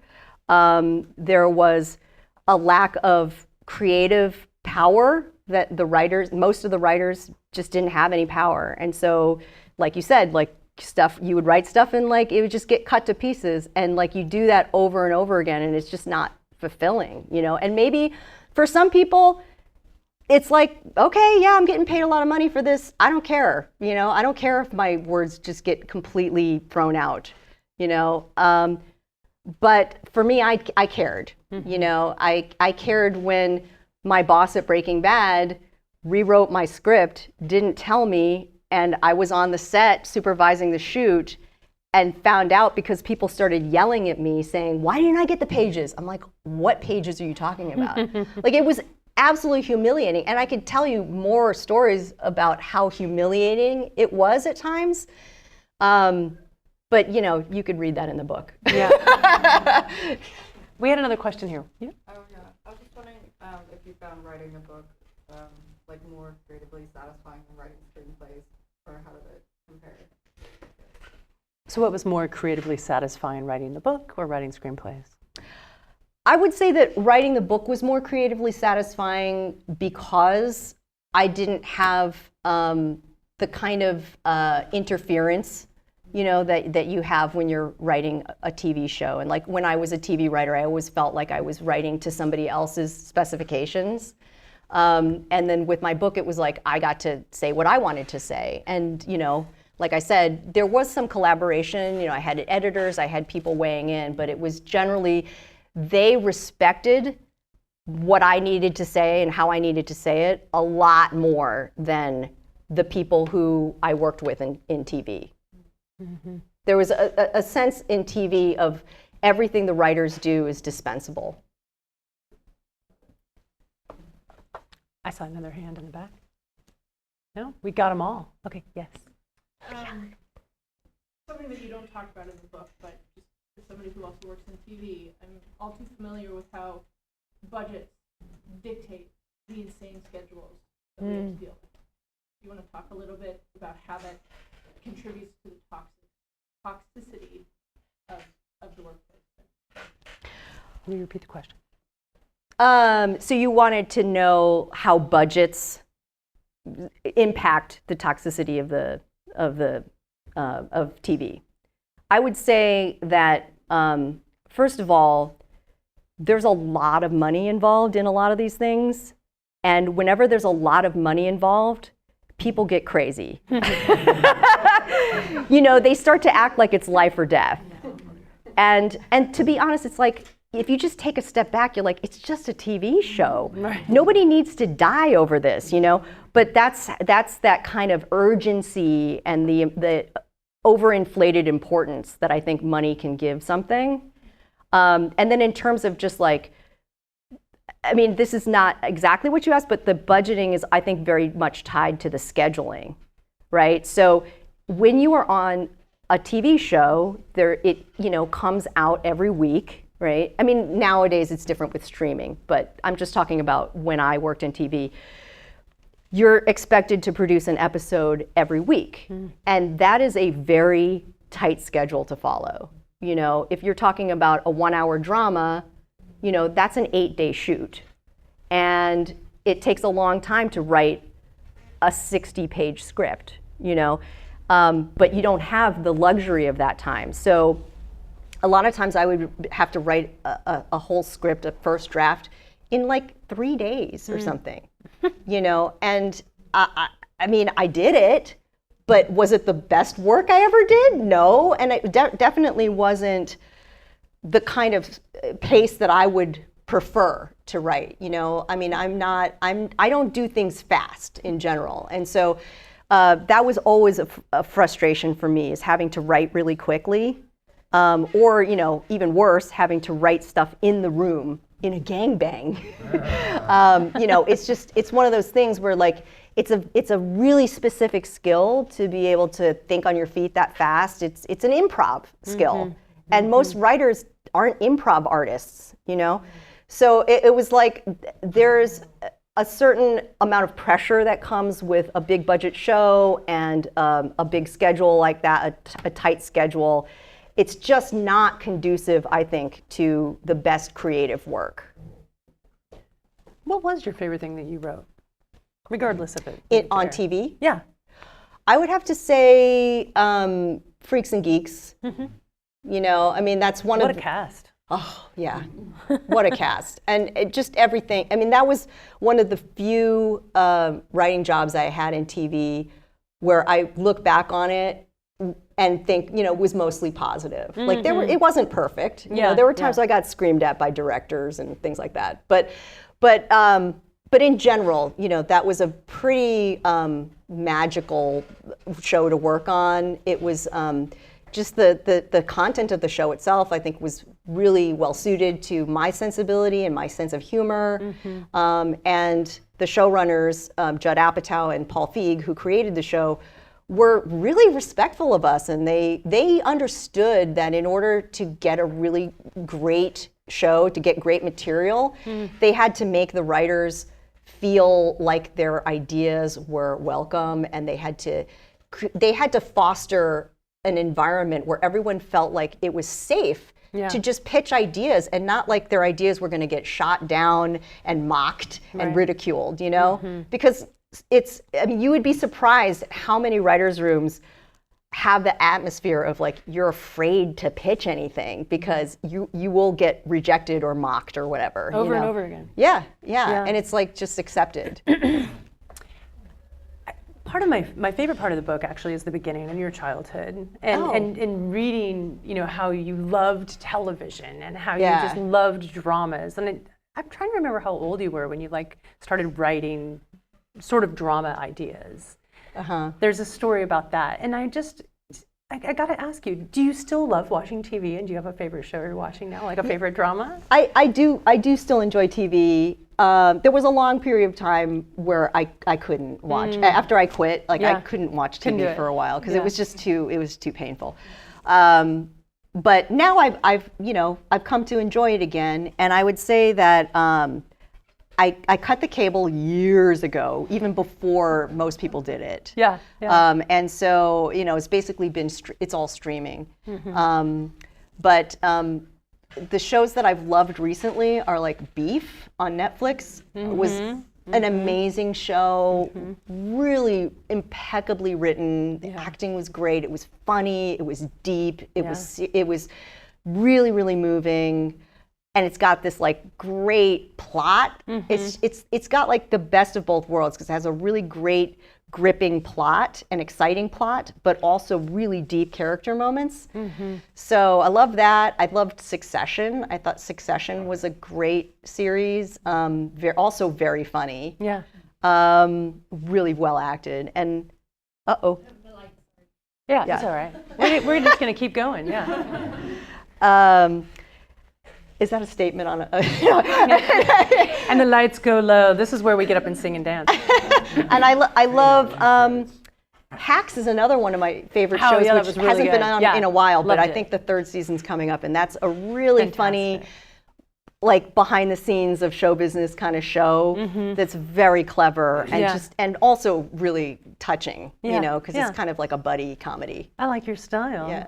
There was a lack of creative power that most of the writers just didn't have any power. And so, like you said, like you would write stuff and like it would just get cut to pieces. And like you do that over and over again and it's just not fulfilling, you know? And maybe for some people, it's like, okay, yeah, I'm getting paid a lot of money for this. I don't care, you know? I don't care if my words just get completely thrown out, you know? But for me, I cared, you know? I cared when my boss at Breaking Bad rewrote my script, didn't tell me, and I was on the set supervising the shoot and found out because people started yelling at me saying, why didn't I get the pages? I'm like, what pages are you talking about? Like, it was absolutely humiliating. And I could tell you more stories about how humiliating it was at times. But, you know, you could read that in the book. Yeah. We had another question here. Yeah. Oh yeah, I was just wondering if you found writing a book like more creatively satisfying than writing screenplays, or how did it compare? So what was more creatively satisfying, writing the book or writing screenplays? I would say that writing the book was more creatively satisfying because I didn't have the kind of interference, that you have when you're writing a TV show. And like when I was a TV writer, I always felt like I was writing to somebody else's specifications. And then with my book, it was like I got to say what I wanted to say. And, like I said, there was some collaboration. I had editors, I had people weighing in, but it was generally, they respected what I needed to say and how I needed to say it a lot more than the people who I worked with in TV. Mm-hmm. There was a sense in TV of everything the writers do is dispensable. I saw another hand in the back. No, we got them all. Okay, yes. Something that you don't talk about in the book, but just as somebody who also works in TV, I'm all too familiar with how budgets dictate the insane schedules that we have to deal with. Do you want to talk a little bit about how that contributes to the toxicity of the workplace? Will you repeat the question? So you wanted to know how budgets impact the toxicity of TV. I would say that first of all, there's a lot of money involved in a lot of these things, and whenever there's a lot of money involved, people get crazy. They start to act like it's life or death. And to be honest, it's like, if you just take a step back, you're like, it's just a TV show. Right. Nobody needs to die over this, But that's that kind of urgency and the overinflated importance that I think money can give something. And then in terms of just like, this is not exactly what you asked, but the budgeting is, I think, very much tied to the scheduling, right? So when you are on a TV show, it comes out every week. Right? Nowadays it's different with streaming, but I'm just talking about when I worked in TV. You're expected to produce an episode every week, and that is a very tight schedule to follow. If you're talking about a 1-hour drama, that's an 8-day shoot, and it takes a long time to write a 60-page script, but you don't have the luxury of that time. So a lot of times I would have to write a whole script, a first draft, in like 3 days or something, and I did it, but was it the best work I ever did? No, and it definitely wasn't the kind of pace that I would prefer to write. I don't do things fast in general, and so that was always a frustration for me, is having to write really quickly. Or, even worse, having to write stuff in the room in a gangbang. It's one of those things where like, it's a really specific skill to be able to think on your feet that fast. It's an improv skill. And most writers aren't improv artists, So it was like, there's a certain amount of pressure that comes with a big budget show and a big schedule like that, a tight schedule. It's just not conducive, I think, to the best creative work. What was your favorite thing that you wrote, regardless of it? On TV? Yeah. I would have to say Freaks and Geeks. That's one of... What a cast. Oh, yeah. What a cast. And just everything. That was one of the few writing jobs I had in TV where I look back on it and think, it was mostly positive. Like it wasn't perfect. There were times I got screamed at by directors and things like that. But in general, that was a pretty magical show to work on. It was just the content of the show itself, I think, was really well suited to my sensibility and my sense of humor. And the showrunners, Judd Apatow and Paul Feig, who created the show, were really respectful of us, and they understood that in order to get a really great show, to get great material, they had to make the writers feel like their ideas were welcome, and they had to foster an environment where everyone felt like it was safe to just pitch ideas, and not like their ideas were going to get shot down and mocked and ridiculed, you know? Because I mean, you would be surprised at how many writers' rooms have the atmosphere of like, you're afraid to pitch anything because you will get rejected or mocked or whatever. Over you and know? over again. Yeah, and it's like just accepted. Part of my favorite part of the book actually is the beginning of your childhood, and reading, you know, how you loved television and how you just loved dramas. And I'm trying to remember how old you were when you like started writing sort of drama ideas. There's a story about that, and I got to ask you, do you still love watching TV, and do you have a favorite show you're watching now, like a favorite drama? I do still enjoy TV. There was a long period of time where I couldn't watch. After I quit, like I couldn't watch TV for a while because it was just too painful. But now I've come to enjoy it again, and I would say that I cut the cable years ago, even before most people did it. And so, you know, it's basically been it's all streaming. But the shows that I've loved recently are like Beef on Netflix. It was an amazing show, really impeccably written. The acting was great. It was funny. It was deep. It was really, really moving. And it's got this like great plot. It's got like the best of both worlds because it has a really great, gripping plot, an exciting plot, but also really deep character moments. So I love that. I loved Succession. I thought Succession was a great series. Also very funny. Really well acted. And it's all right. We're just gonna keep going. Is that a statement on And the lights go low. This is where we get up and sing and dance. And I love Hacks is another one of my favorite shows, which really hasn't been on in a while, but I it. think the third season's coming up, and that's a really funny, like behind the scenes of show business kind of show that's very clever and and also really touching, you know, because it's kind of like a buddy comedy. I like your style.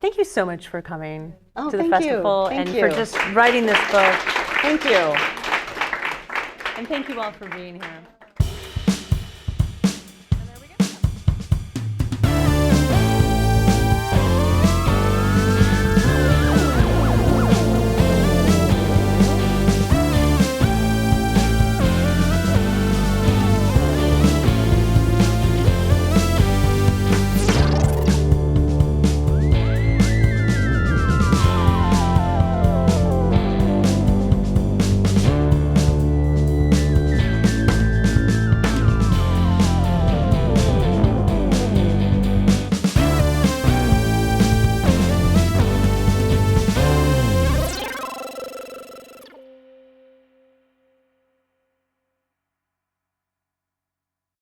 Thank you so much for coming to the festival and for just writing this book. Thank you. And thank you all for being here.